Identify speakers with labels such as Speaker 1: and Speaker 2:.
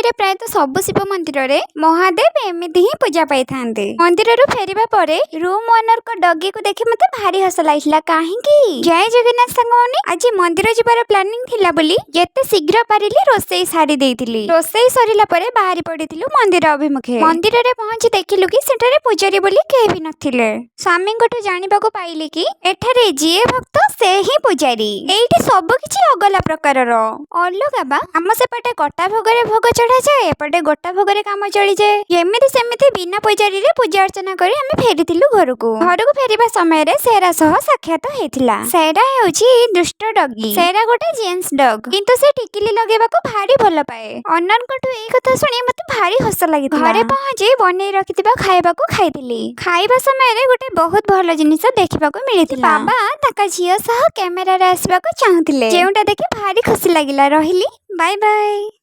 Speaker 1: रे प्रायतः सबु शिव मंदिर रे महादेव एमिति ही पूजा पाई थांते। मंदिर रु फेरिबा परे रूम ओनर को डगी को देखि मते भारी हस लागिला। काहेकि जय जगन्नाथ संगोनी आज मंदिर जिबार प्लानिंग थिला बोली जेते शीघ्र पारिली रोसई सारी देइतिली। रोसई सरिला परे बाहरी पडिथिलु मंदिर अभिमुखे। मंदिर रे पहुंची देखिलु कि सेठारे पूजारी बोली केहि भी नथिले। स्वामी गोटो जानिबा को पाइले कि एठारे जिए भक्त से ही पूजारी। एइठी सब किछि अगला प्रकारर अलगा बा। हम सेपटे कटा भोगरे भोग चढ़ा जाए, एपटे गोटा भोगरे काम चली जाए। एमिति सेमिति बिना पूजारी रे पूजा अर्चना करी हमें फेरिथिलु घरकू। घरकू फेरिबा समय रे सेरा सह साक्षात हेतिला। सेरा हेउची दुष्ट डगी। सेरा गोटे जेंट्स डग, किंतु से टिकिली लगेबा को भारी भल पाए। ओनर कोटू एई कथा सुनी मते भारी हस लागितिला। घरे पहुंची बनै रखितिबा खाइबा को खाइतिली। खाइबा समय रे गोटे बहुत भल जिनिस देखिबा को मिलितिला। बाबा ताका झियो सह कैमरा रे आसीबा को चाहुतिले, जेउटा देखि भारी खुशी लागिला। रहिली, बाय बाय।